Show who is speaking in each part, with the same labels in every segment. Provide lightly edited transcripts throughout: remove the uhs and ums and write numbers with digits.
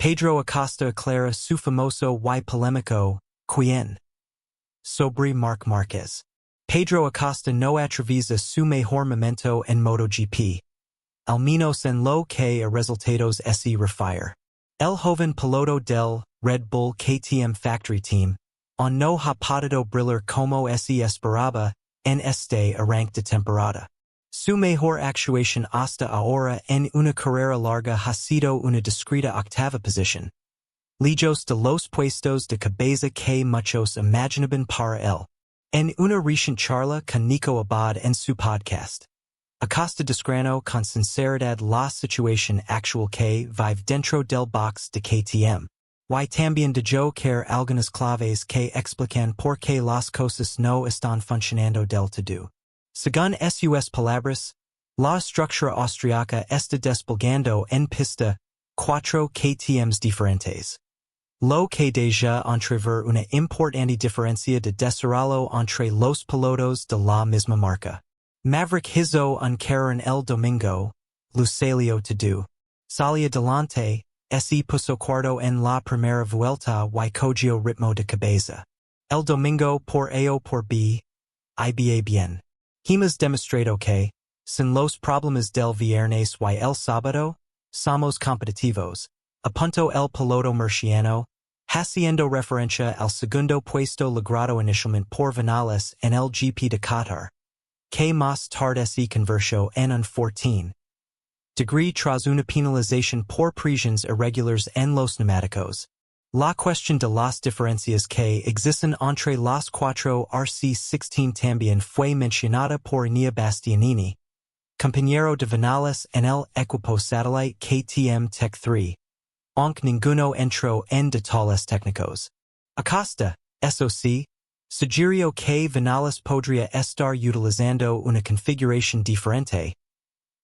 Speaker 1: Pedro Acosta aclara su famoso y polémico, ¿quién? Sobre Marc Márquez. Pedro Acosta no atraviesa su mejor momento en MotoGP. Al menos en lo que a resultados se refiere. El joven piloto del Red Bull KTM Factory Team no ha podido brillar como se esperaba en este arranque de temporada. Su mejor actuación hasta ahora en una carrera larga ha sido una discreta octava posición. Lejos de los puestos de cabeza que muchos imaginaban para él. En una reciente charla con Nico Abad en su podcast, Acosta desgranó con sinceridad la situación actual que vive dentro del box de KTM. Y también dijo que algunas claves que explican por qué las cosas no están funcionando del todo. Según sus palabras, la estructura austriaca está desplegando en pista 4 KTMs diferentes. Lo que deja entrever una importante diferencia de desarrollo entre los pilotos de la misma marca. Maverick hizo un carrera el domingo, Lucelio todo. Salía adelante, se puso cuarto en la primera vuelta y cogió ritmo de cabeza. El domingo por A o por B, iba bien. Hemos demostrado que, sin los problemas del viernes y el sábado, somos competitivos, apuntó el piloto murciano, haciendo referencia al segundo puesto logrado inicialmente por Viñales en el GP de Qatar, que más tarde se convirtió en un 14 degree tras una penalización por presiones irregulares en los neumáticos. La cuestión de las diferencias que existen entre las cuatro RC16 también fue mencionada por Nia Bastianini, compañero de Viñales en el equipo satellite KTM Tech 3. Aunque ninguno entró en detalles técnicos. Acosta, eso sí, sugirió que Viñales podría estar utilizando una configuración diferente,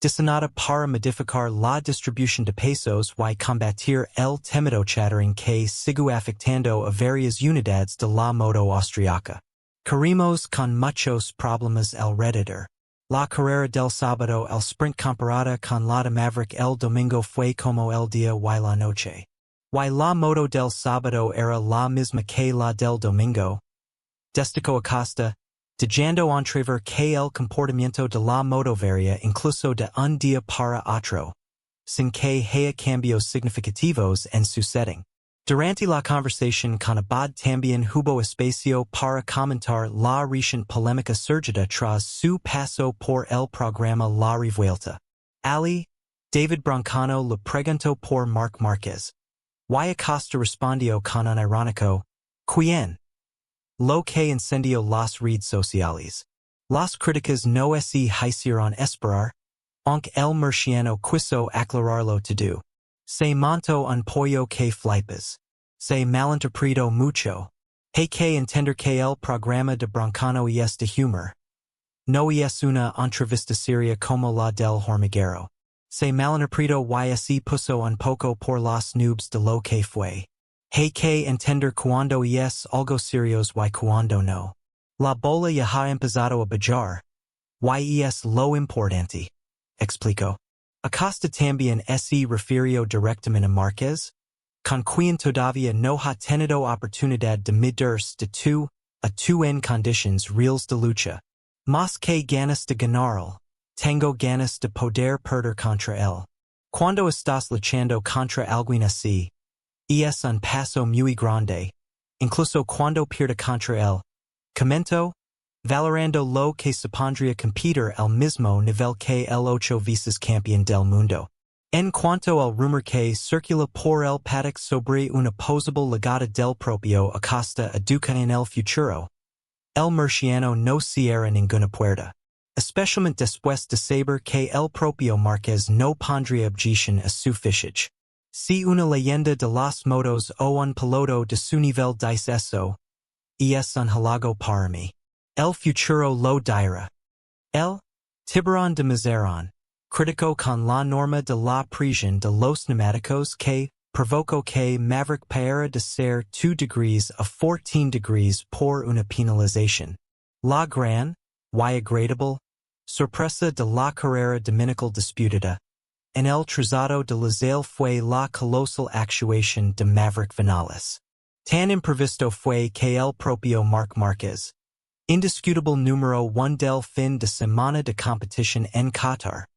Speaker 1: diseñada para modificar la distribución de pesos y combatir el temido chattering que sigue afectando a varias unidades de la moto austriaca. Corrimos con muchos problemas alrededor. La carrera del sábado, el sprint comparada con la de Maverick el domingo fue como el día y la noche. Y la moto del sábado era la misma que la del domingo. Destacó Acosta, dejando entrever que el comportamiento de la moto varía incluso de un día para otro, sin que haya cambios significativos en su setting. Durante la conversación con Abad también hubo espacio para comentar la reciente polémica surgida tras su paso por el programa La Revuelta. Ali, David Broncano le preguntó por Marc Márquez. Y Acosta respondió con un irónico, ¿quién? Lo que encendió las redes sociales. Las críticas no se hicieron esperar, aunque el murciano quiso aclararlo todo. Se montó un pollo que flipas. Se malinterpretó mucho. Hay que entender que el programa de Broncano es de humor. No es una entrevista seria como la del hormiguero. Se malinterpretó y se puso un poco por las nubes de lo que fue. Hay que entender cuando es algo serios y cuando no. La bola ya ha empezado a brillar. Y es lo importante. Explicó. Acosta también se refirió directamente a Marquez, con quien todavía no ha tenido oportunidad de medirse de tú a tú en conditions reales de lucha. Más que ganas de ganarlo, tengo ganas de poder perder contra él. Cuando estás luchando contra alguien así, es un paso muy grande, incluso cuando pierde contra él. Comentó, valorando lo que supondría competir al mismo nivel que el 8 veces campeón del mundo. En cuanto al rumor que circula por el paddock sobre una posible llegada del propio Acosta a Duca en el futuro, el murciano no cierra ninguna puerta, especialmente después de saber que el propio Marquez no pondría objeción a su fichaje. Si una leyenda de las motos o un piloto de su nivel dice eso, es un halago para mí. El futuro lo dirá. El tiburón de Mazarrón criticó con la norma de la presión de los neumáticos que provocó que Maverick pasara de ser 2 degrees a 14 degrees por una penalización. La gran y agradable sorpresa de la carrera dominical disputada En el trazado de la Zale fue la colosal actuación de Maverick Viñales. Tan imprevisto fue que el propio Marc Márquez, indiscutible número 1 del fin de semana de competición en Qatar,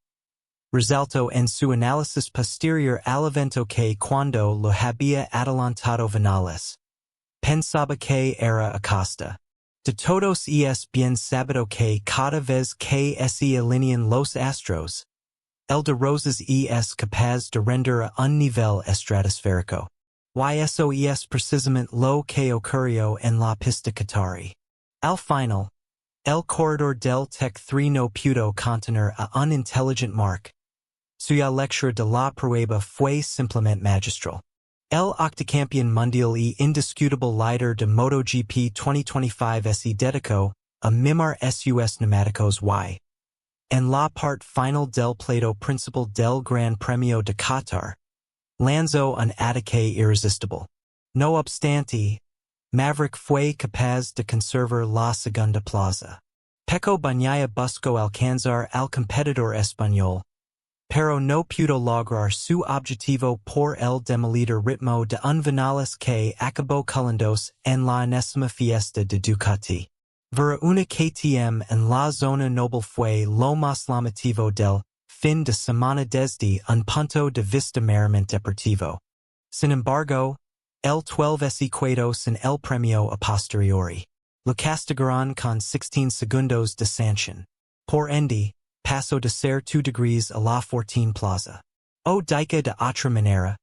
Speaker 1: resaltó en su análisis posterior al evento que cuando lo había adelantado Viñales, pensaba que era Acosta. De todos es bien sabido que cada vez que se alinean los astros, el de Rosas es capaz de render a un nivel estratosférico. Y eso es precisamente lo que ocurrió en la pista Qatari. Al final, el corredor del Tech 3 no pudo contener a un intelligent Marc. Su lectura de la prueba fue simplemente magistral. El octacampeón mundial y indiscutible líder de MotoGP 2025 se dedicó a mimar sus neumáticos y, en la parte final del pleito principal del Gran Premio de Qatar, lanzó un ataque irresistible. No obstante, Maverick fue capaz de conservar la segunda plaza. Pecco Bagnaia buscó alcanzar al competidor español, pero no pudo lograr su objetivo por el demolido ritmo de un Viñales que acabó colándose en la enésima fiesta de Ducati. Ver una KTM en la zona noble fue lo más llamativo del fin de semana desde un punto de vista meramente deportivo. Sin embargo, el 12 quedos en el premio a posteriori. Lo castigaron con 16 segundos de sanción. Por ende, pasó de ser 2 degrees a la 14 plaza. O dica de otra manera,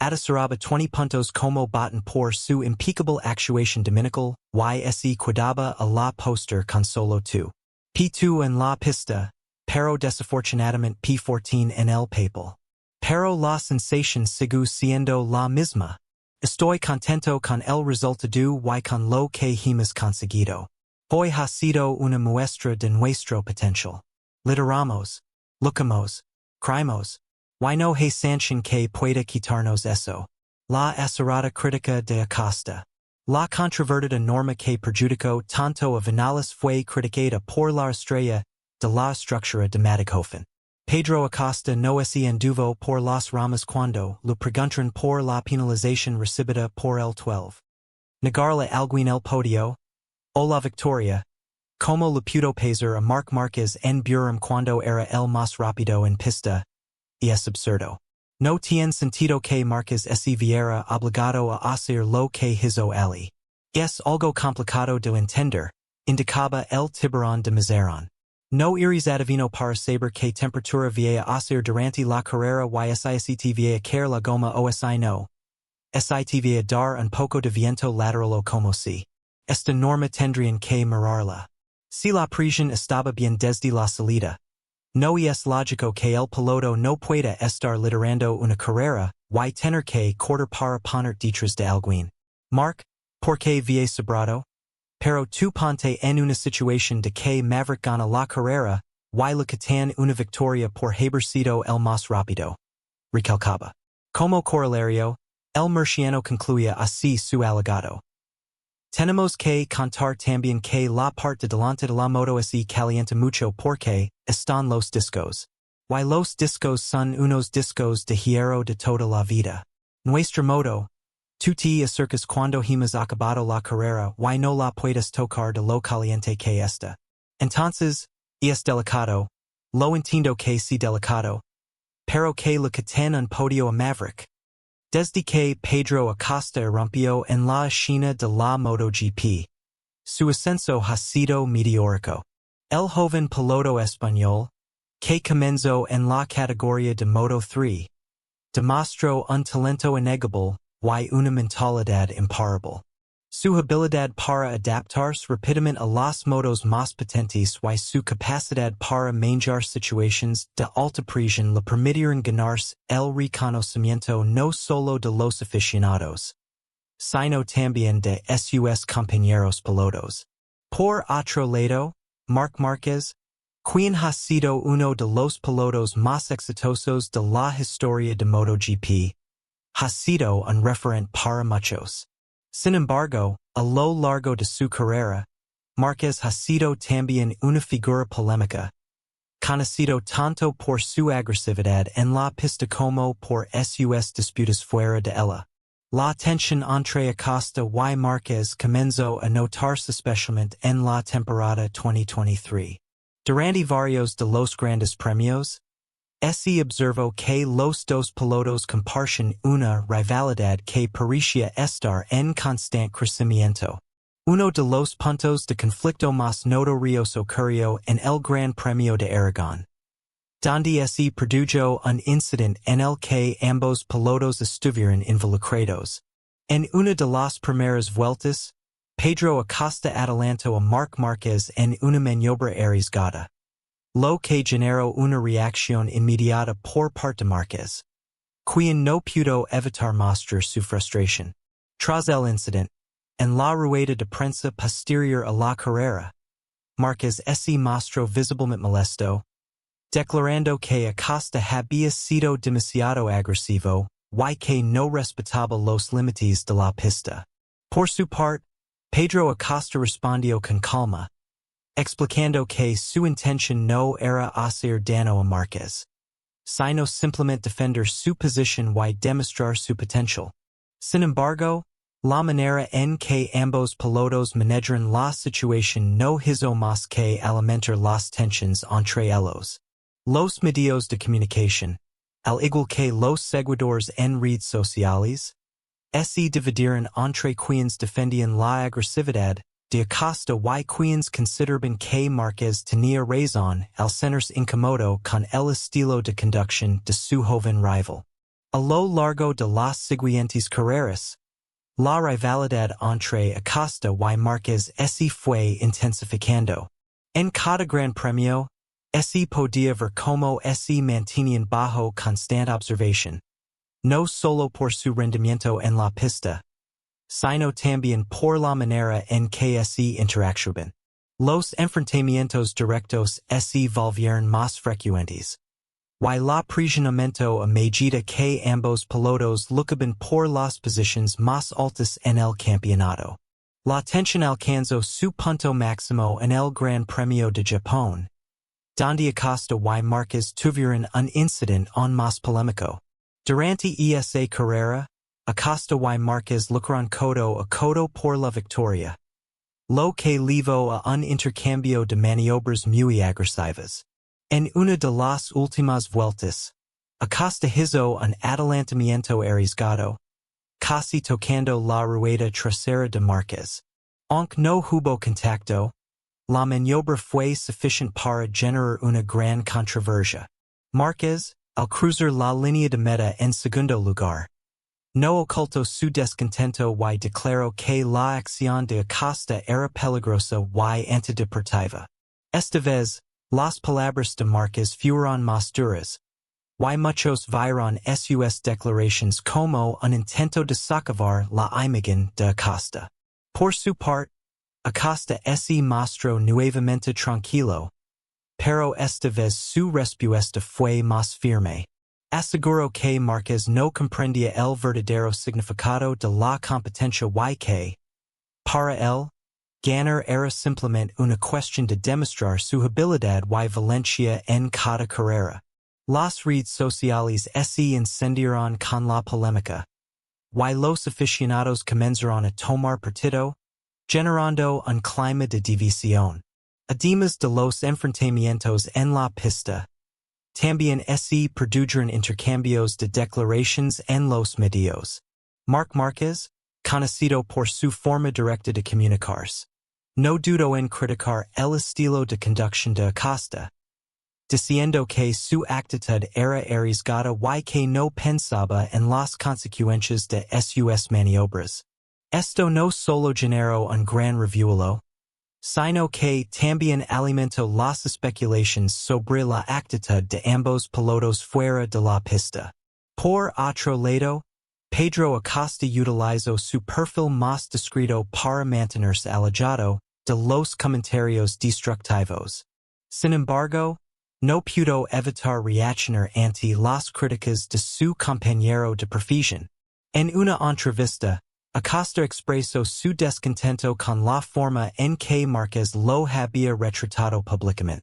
Speaker 1: atesoraba 20 puntos como botan por su impecable actuación dominical, y quedaba a la poster con solo 2. P2 en la pista, pero desafortunadamente P14 en el papel. Pero la sensación sigue siendo la misma. Estoy contento con el resultado y con lo que hemos conseguido. Hoy ha sido una muestra de nuestro potencial. Lideramos, lucamos, creemos, y no hay sanción que pueda quitarnos eso. La acerada crítica de Acosta. La controvertida norma que perjudicó tanto a Viñales fue criticada por la estrella de la estructura de Matojoven. Pedro Acosta no se anduvo por las ramas cuando lo preguntaron por la penalización recibida por el 12. Negarle alguien el podio, o la victoria, como le pudo pesar a Marc Márquez en Burem cuando era el más rápido en pista, y es absurdo. No tiene sentido que Marquez se viera obligado a hacer lo que hizo Ali. Es algo complicado de entender, indicaba el tiburón de Mazarón. No iris adivino para saber qué temperatura vía hacer durante la carrera y sit vía caer la goma o si no. Sit vía dar un poco de viento lateral o como si. Esta norma tendrían que mirarla. Si la presión estaba bien desde la salida, no es lógico que el piloto no pueda estar liderando una carrera y tener que correr para poner detrás de alguien. Marc, ¿por qué vía sobrado? Pero tu ponte en una situación de que Maverick gana la carrera, y le quitan una victoria por haber sido el más rápido. Recalcaba. Como corolario, el murciano concluía así su alegado. Tenemos que contar también que la parte delante de la moto se calienta mucho porque están los discos. Y los discos son unos discos de hierro de toda la vida. Nuestra moto, tú te acercas cuando hemos acabado la carrera y no la puedes tocar de lo caliente que está. Entonces, es delicado, lo entiendo que sí delicado, pero que le quitan un podio a Maverick. Desde que Pedro Acosta rompió en la escena de la MotoGP, su ascenso ha sido meteórico. El joven piloto español, que comenzó en la categoría de Moto3, demostró un talento innegable y una mentalidad imparable. Su habilidad para adaptarse rápidamente a las motos más potentes y su capacidad para manejar situaciones de alta presión le permitieron ganarse el reconocimiento no solo de los aficionados, sino también de sus compañeros pilotos. Por otro lado, Marc Márquez, quien ha sido uno de los pilotos más exitosos de la historia de MotoGP, ha sido un referente para muchos. Sin embargo, a lo largo de su carrera, Marquez ha sido también una figura polémica, conocido tanto por su agresividad en la pista como por sus disputas fuera de ella. La tensión entre Acosta y Márquez comenzó a notarse especialmente en la temporada 2023. Durante varios de los grandes premios, se observó que los dos pilotos comparten una rivalidad que parecía estar en constante crecimiento. Uno de los puntos de conflicto más notorios ocurrió en el Gran Premio de Aragón, donde se produjo un incidente en el que ambos pilotos estuvieron involucrados. En una de las primeras vueltas, Pedro Acosta adelantó a Marc Márquez en una maniobra arriesgada, lo que generó una reacción inmediata por parte de Marquez, quien no pudo evitar mostrar su frustración. Tras el incidente, en la rueda de prensa posterior a la carrera, Marquez se mostró visiblemente molesto, declarando que Acosta había sido demasiado agresivo y que no respetaba los límites de la pista. Por su parte, Pedro Acosta respondió con calma, explicando que su intención no era hacer daño a Marquez, sino simplemente defender su posición y demostrar su potencial. Sin embargo, la manera en que ambos pilotos manejaron la situación no hizo más que alimentar las tensiones entre ellos. Los medios de comunicación, al igual que los seguidores en redes sociales, se dividieron entre quienes defendían la agresividad de Acosta y quienes consideraban que Marquez tenía razón al sentirse incómodo con el estilo de conducción de su joven rival. A lo largo de las siguientes carreras, la rivalidad entre Acosta y Marquez se fue intensificando. En cada gran premio, se podía ver cómo se mantenían bajo constante observación, no solo por su rendimiento en la pista, sino también por la manera en que se interactuaban. Los enfrentamientos directos se volvieron más frecuentes, y el presionamiento a medida que ambos pilotos luchaban por las posiciones más altas en el campeonato. La tensión alcanzó su punto máximo en el Gran Premio de Japón, donde Acosta y Márquez tuvieron un incidente aún más polémico. Durante esa carrera, Acosta y Márquez lucharon codo a codo por la victoria, lo que llevó a un intercambio de maniobras muy agresivas. En una de las últimas vueltas, Acosta hizo un adelantamiento arriesgado, casi tocando la rueda trasera de Márquez. Aunque no hubo contacto, la maniobra fue suficiente para generar una gran controversia. Márquez, al cruzar la línea de meta en segundo lugar, no ocultó su descontento y declaró que la acción de Acosta era peligrosa y antideportiva. Esta vez, las palabras de Márquez fueron más duras, y muchos vieron sus declaraciones como un intento de socavar la imagen de Acosta. Por su parte, Acosta se mostró nuevamente tranquilo, pero esta vez su respuesta fue más firme. Aseguró que Márquez no comprendía el verdadero significado de la competencia y que, para él, ganar era simplemente una cuestión de demostrar su habilidad y valencia en cada carrera. Las redes sociales se incendiaron con la polémica, y los aficionados comenzaron a tomar partido, generando un clima de división. Además de los enfrentamientos en la pista, también se produjeron intercambios de declaraciones en los medios. Marc Márquez, conocido por su forma directa de comunicarse, no dudó en criticar el estilo de conducción de Acosta, diciendo que su actitud era arriesgada y que no pensaba en las consecuencias de sus maniobras. Esto no solo generó un gran revuelo, sino que también alimentó las especulaciones sobre la actitud de ambos pilotos fuera de la pista. Por otro lado, Pedro Acosta utilizó su perfil más discreto para mantenerse alejado de los comentarios destructivos. Sin embargo, no pudo evitar reaccionar ante las críticas de su compañero de profesión. En una entrevista, Acosta expresó su descontento con la forma en que Márquez lo había retratado públicamente.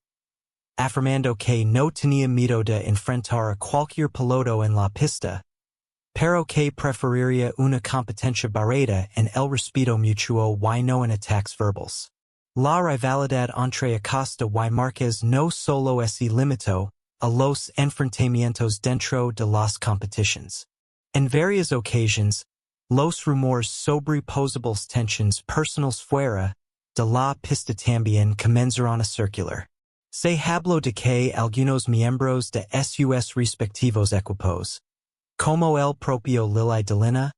Speaker 1: afirmando que no tenía miedo de enfrentar a cualquier piloto en la pista, pero que preferiría una competencia barata en el respeto mutuo y no en ataques verbales. La rivalidad entre Acosta y Márquez no solo se limitó a los enfrentamientos dentro de las competiciones. En varias ocasiones, los rumores sobre posibles tensiones personales fuera de la pista también comenzaron a circular. Se habló de que algunos miembros de sus respectivos equipos, como el propio Lili Delina,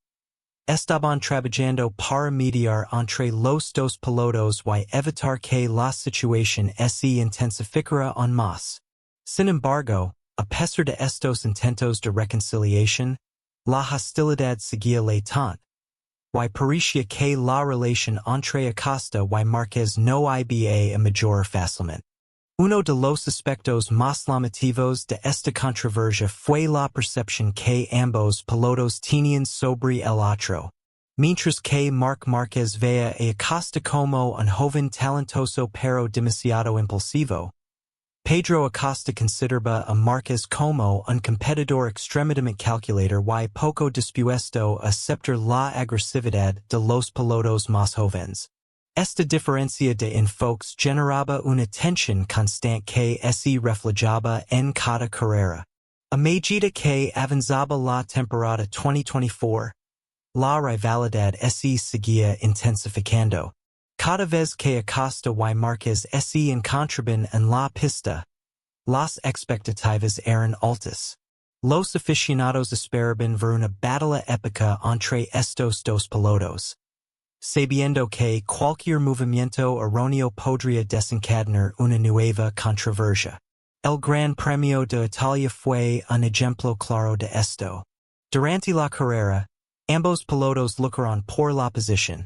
Speaker 1: estaban trabajando para mediar entre los dos pilotos y evitar que la situación se intensificara aún más. Sin embargo, a pesar de estos intentos de reconciliación, la hostilidad seguía latente, y parecía que la relación entre Acosta y Márquez no iba a mejorar fácilmente. Uno de los aspectos más llamativos de esta controversia fue la percepción que ambos pilotos tenían sobre el otro. Mientras que Marc Márquez veía a Acosta como un joven talentoso pero demasiado impulsivo, Pedro Acosta consideraba a Márquez como un competidor extremadamente calculador y poco dispuesto a aceptar la agresividad de los pilotos más jóvenes. Esta diferencia de enfoques generaba una tensión constante que se reflejaba en cada carrera. A medida que avanzaba la temporada 2024, la rivalidad se seguía intensificando. Cada vez que Acosta y Márquez se encontraban en la pista, las expectativas eran altas. Los aficionados esperaban ver una batalla épica entre estos dos pilotos, sabiendo que cualquier movimiento erróneo podría desencadenar una nueva controversia. El Gran Premio de Italia fue un ejemplo claro de esto. Durante la carrera, ambos pilotos lucharon por la posición,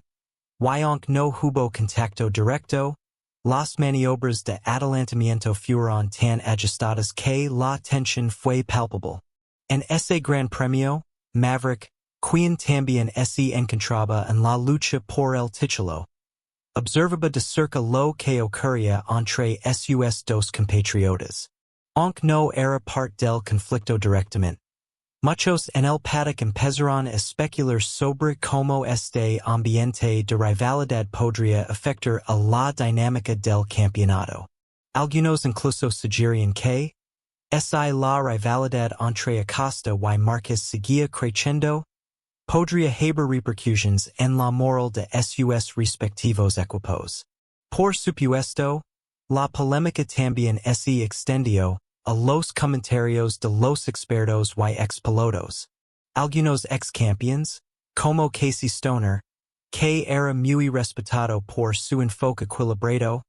Speaker 1: y aunque no hubo contacto directo, las maniobras de adelantamiento fueron tan ajustadas que la tensión fue palpable. En ese Gran Premio, Maverick, quien también se encontraba en la lucha por el título, observaba de cerca lo que ocurría entre sus dos compatriotas. Aunque no era parte del conflicto directamente, muchos en el paddock empezaron a especular sobre cómo este ambiente de rivalidad podría afectar a la dinámica del campeonato. Algunos incluso sugerían que, si la rivalidad entre Acosta y Márquez seguía creciendo, podría haber repercusiones en la moral de sus respectivos equipos. Por supuesto, la polémica también se extendió a los comentarios de los expertos y ex-pilotos. Algunos ex-campeones, como Casey Stoner, que era muy respetado por su enfoque equilibrado,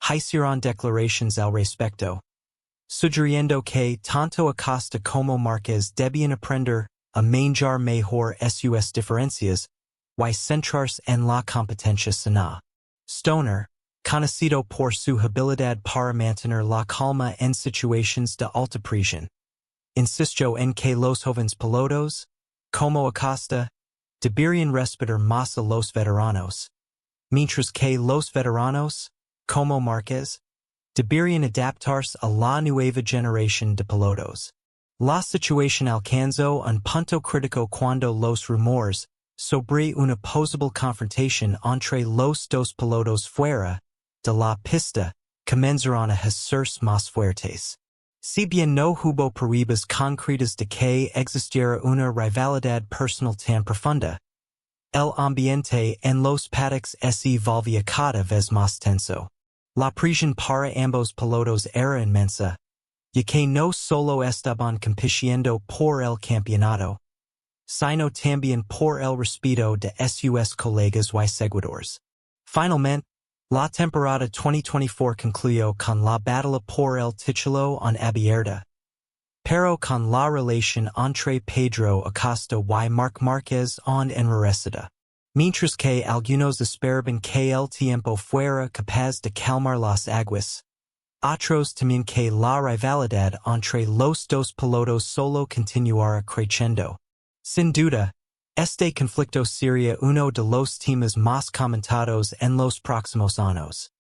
Speaker 1: hicieron declaraciones al respecto, sugiriendo que tanto Acosta como Márquez debían aprender a manejar mejor sus diferencias y centrarse en la competencia sana. Stoner, conocido por su habilidad para mantener la calma en situaciones de alta presión, insistió en que los jóvenes pilotos, como Acosta, deberían respetar más a los veteranos, mientras que los veteranos, como Márquez, deberían adaptarse a la nueva generación de pilotos. La situación alcanzó un punto crítico cuando los rumores sobre una posible confrontación entre los dos pilotos fuera de la pista comenzaron a hacerse más fuertes. Si bien no hubo pruebas concretas de que existiera una rivalidad personal tan profunda, el ambiente en los paddocks se volvía cada vez más tenso. La presión para ambos pilotos era inmensa, ya que no solo estaban compitiendo por el campeonato, sino también por el respeto de sus colegas y seguidores. Finalmente, la temporada 2024 concluyó con la batalla por el título en abierta, pero con la relación entre Pedro Acosta y Marc Márquez aún enrarecida. Mientras que algunos esperaban que el tiempo fuera capaz de calmar las aguas, otros temían que la rivalidad entre los dos pilotos solo continuara creciendo. Sin duda, este conflicto sería uno de los temas más comentados en los próximos años.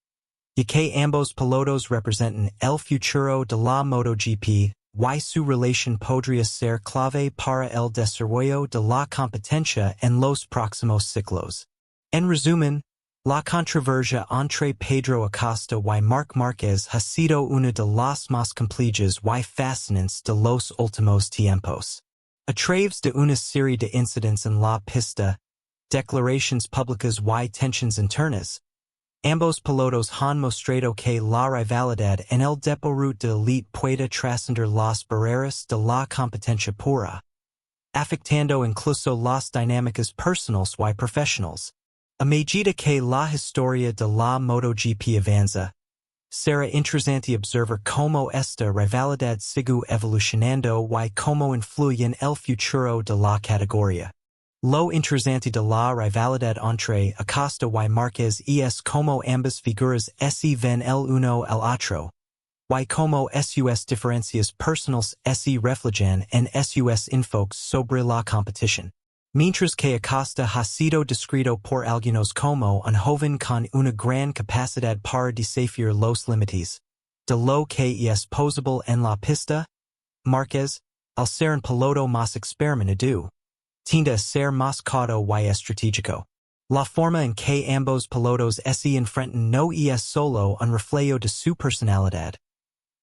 Speaker 1: ya que ambos pilotos representan el futuro de la MotoGP, y su relación podría ser clave para el desarrollo de la competencia en los próximos ciclos. En resumen, la controversia entre Pedro Acosta y Marc Márquez ha sido una de las más complejas y fascinantes de los últimos tiempos. A través de una serie de incidentes en la pista, declaraciones públicas y tensiones internas, ambos pilotos han mostrado que la rivalidad en el deporte de elite puede trascender las barreras de la competencia pura, afectando incluso las dinámicas personales y profesionales. A medida que la historia de la MotoGP avanza, será interesante observar cómo esta rivalidad sigue evolucionando y cómo influye en el futuro de la categoría. Lo interesante de la rivalidad entre Acosta y Márquez es cómo ambas figuras se ven el uno al otro, y cómo sus diferencias personales se reflejan en sus enfoques sobre la competición. Mientras que Acosta ha sido descrito por algunos como un joven con una gran capacidad para desafiar los límites de lo que es posible en la pista, Márquez, al ser un piloto más experimentado, tiende a ser más cauto y estratégico. La forma en que ambos pilotos se enfrentan no es solo un reflejo de su personalidad,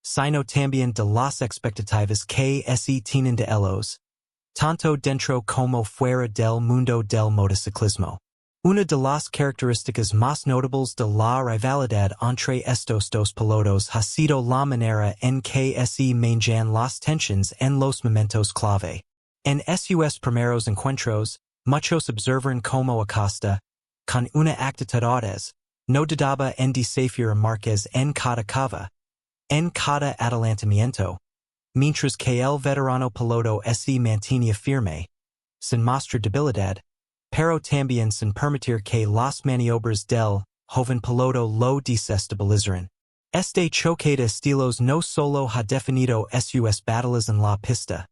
Speaker 1: sino también de las expectativas que se tienen de ellos, tanto dentro como fuera del mundo del motociclismo. Una de las características más notables de la rivalidad entre estos dos pilotos ha sido la manera en que se manejan las tensiones en los momentos clave. En sus primeros encuentros, muchos observan cómo Acosta, con una actitud audaz, no dudaba en desafiar a Márquez en cada curva, en cada adelantamiento, mientras que el veterano piloto se mantenía firme, sin mostrar debilidad, pero también sin permitir que las maniobras del joven piloto lo desestabilizaran. Este choque de estilos no solo ha definido sus batallas en la pista,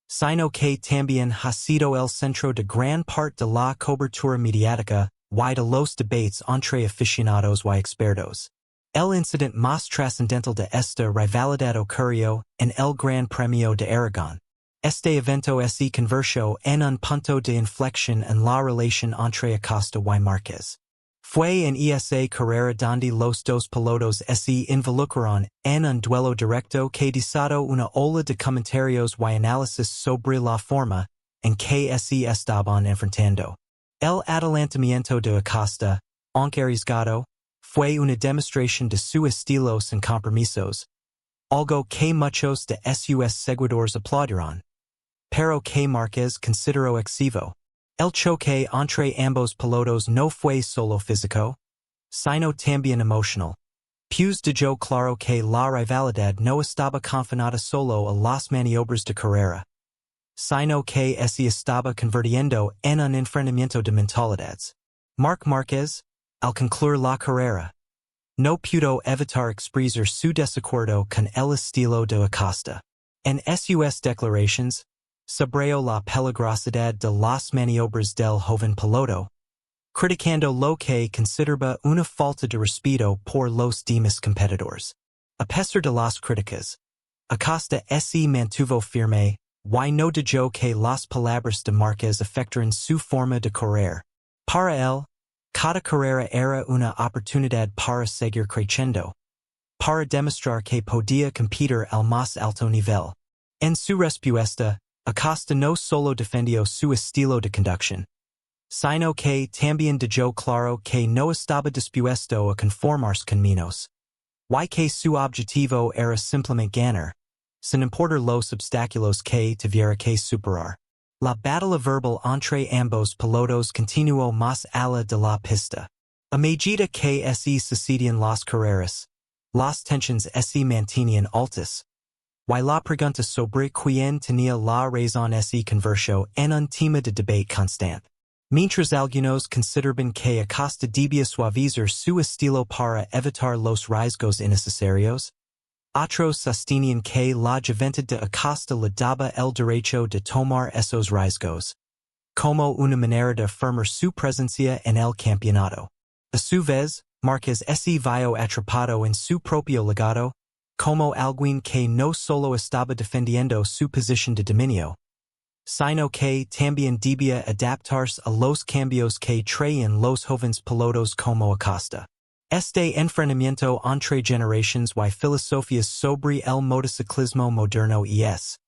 Speaker 1: sino que también ha sido el centro de gran parte de la cobertura mediática y de los debates entre aficionados y expertos. El incidente más trascendental de esta rivalidad ocurrió en el Gran Premio de Aragón. Este evento se convirtió en un punto de inflexión en la relación entre Acosta y Márquez. Fue en esa carrera donde los dos pilotos se involucraron en un duelo directo que desató una ola de comentarios y análisis sobre la forma en que se estaban enfrentando. El adelantamiento de Acosta, aunque arriesgado, fue una demostración de su estilo sin compromisos, algo que muchos de sus seguidores aplaudieron, pero que Márquez consideró excesivo. El choque entre ambos pilotos no fue solo físico, sino también emocional. Pues dejó claro que la rivalidad no estaba confinada solo a las maniobras de carrera, sino que se estaba convirtiendo en un enfrentamiento de mentalidades. Marc Márquez, al concluir la carrera, no pudo evitar expresar su desacuerdo con el estilo de Acosta. En sus declaraciones, subrayó la peligrosidad de las maniobras del joven piloto, criticando lo que consideraba una falta de respeto por los demás competidores. A pesar de las críticas, Acosta se mantuvo firme y no dejó que las palabras de Márquez afectaran su forma de correr. Para él, cada carrera era una oportunidad para seguir creciendo, para demostrar que podía competir al más alto nivel. En su respuesta, Acosta no solo defendió su estilo de conducción, sino que también dejó claro que no estaba dispuesto a conformarse con menos, y que su objetivo era simplemente ganar, sin importar los obstáculos que tuviera que superar. La batalla verbal entre ambos pilotos continuó más allá de la pista. A medida que se sucedían las carreras, las tensiones se mantenían altas, y la pregunta sobre quién tenía la razón se convirtió en un tema de debate constante. Mientras algunos consideraban que Acosta debía suavizar su estilo para evitar los riesgos innecesarios, otros sostenían que la juventud de Acosta le daba el derecho de tomar esos riesgos, como una manera de afirmar su presencia en el campeonato. A su vez, Marquez se vio atrapado en su propio legado, como alguien que no solo estaba defendiendo su posición de dominio, sino que también debía adaptarse a los cambios que traían los jóvenes pilotos como Acosta. Este enfrentamiento entre generaciones y filosofías sobre el motociclismo moderno es,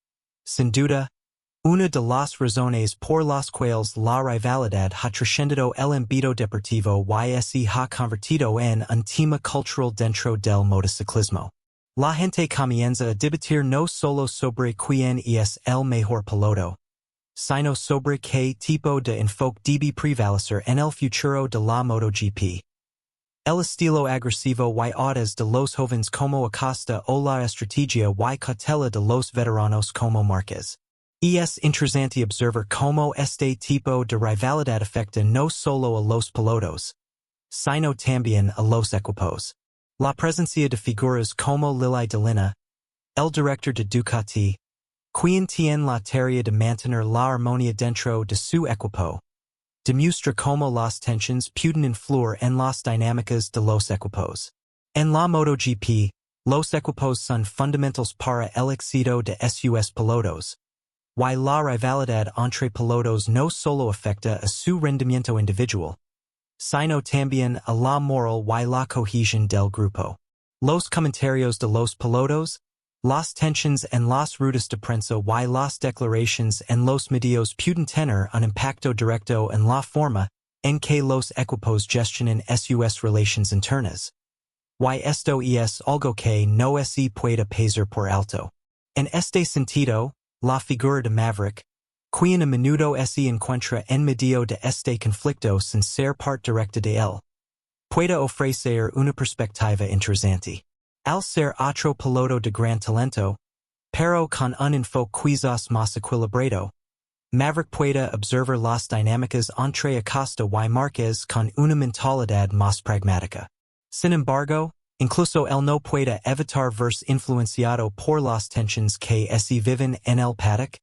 Speaker 1: sin duda, una de las razones por las cuales la rivalidad ha trascendido el ámbito deportivo y se ha convertido en un tema cultural dentro del motociclismo. La gente comienza a debatir no solo sobre quién es el mejor piloto, sino sobre qué tipo de enfoque debe prevalecer en el futuro de la MotoGP. El estilo agresivo y audaz de los jóvenes como Acosta o la estrategia y cautela de los veteranos como Marquez. Es interesante observar cómo este tipo de rivalidad afecta no solo a los pilotos, sino también a los equipos. La presencia de figuras como Lili Delina, el director de Ducati, quien tiene la tarea de mantener la armonía dentro de su equipo, demuestra cómo las tensiones pueden influir en las dinámicas de los equipos. En la MotoGP, los equipos son fundamentales para el éxito de sus pilotos, y la rivalidad entre pilotos no solo afecta a su rendimiento individual, sino también a la moral y la cohesión del grupo. Los comentarios de los pilotos, las tensiones en las ruedas de prensa y las declaraciones en los medios pueden tener un impacto directo en la forma en que los equipos gestionan sus relaciones internas. Y esto es algo que no se puede pasar por alto. En este sentido, la figura de Maverick, quien a menudo se encuentra en medio de este conflicto sin ser parte directa de él, puede ofrecer una perspectiva interesante. Al ser otro piloto de gran talento, pero con un enfoque quizás más equilibrado, Maverick puede observar las dinámicas entre Acosta y Márquez con una mentalidad más pragmática. Sin embargo, incluso él no puede evitar verse influenciado por las tensiones que se viven en el paddock,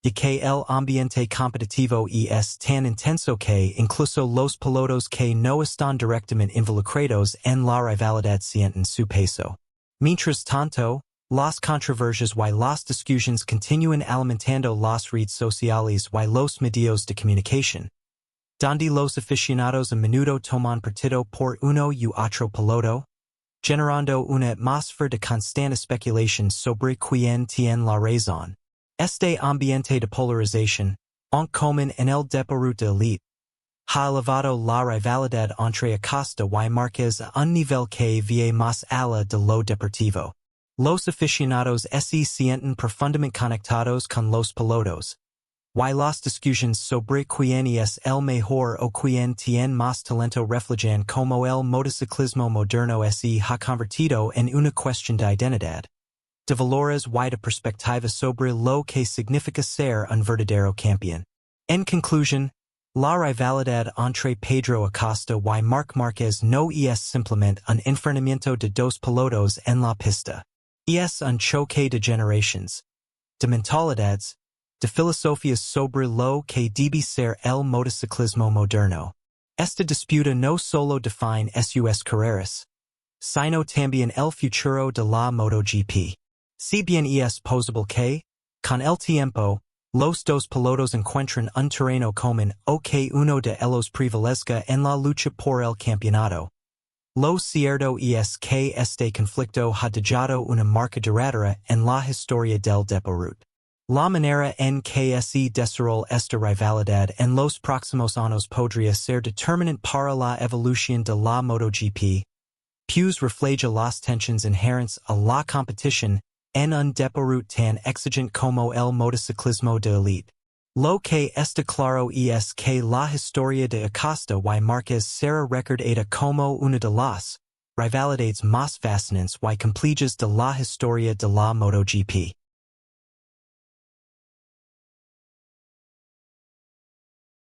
Speaker 1: y que el ambiente competitivo es tan intenso que incluso los pilotos que no están directamente involucrados en la rivalidad sienten su peso. Mientras tanto, las controversias y las discusiones continúan alimentando las redes sociales y los medios de comunicación, donde los aficionados a menudo toman partido por uno y otro piloto, generando una atmósfera de constante especulación sobre quién tiene la razón. Este ambiente de polarización, aunque común en el deporte de élite, ha elevado la rivalidad entre Acosta y Márquez a un nivel que va más allá de lo deportivo. Los aficionados se sienten profundamente conectados con los pilotos, y las discusiones sobre quién es el mejor o quién tiene más talento reflejan como el motociclismo moderno se ha convertido en una cuestión de identidad, de valores y de perspectiva sobre lo que significa ser un verdadero campeón. En conclusión, la rivalidad entre Pedro Acosta y Marc Márquez no es simplemente un enfrentamiento de dos pilotos en la pista. Es un choque de generaciones, de mentalidades, de filosofías sobre lo que debe ser el motociclismo moderno. Esta disputa no solo define sus carreras, sino también el futuro de la MotoGP. Si bien es posible que, con el tiempo, los dos pilotos encuentran un terreno común o que uno de ellos prevalezca en la lucha por el campeonato, lo cierto es que este conflicto ha dejado una marca duradera en la historia del deporte. La manera en que se desarrolla esta rivalidad en los próximos años podría ser determinante para la evolución de la MotoGP, pues refleja las tensiones inherentes a la competición en un deporte tan exigente como el motociclismo de élite. Lo que está claro es que la historia de Acosta y Márquez será recordada como una de las rivalidades más fascinantes y complejas de la historia de la MotoGP.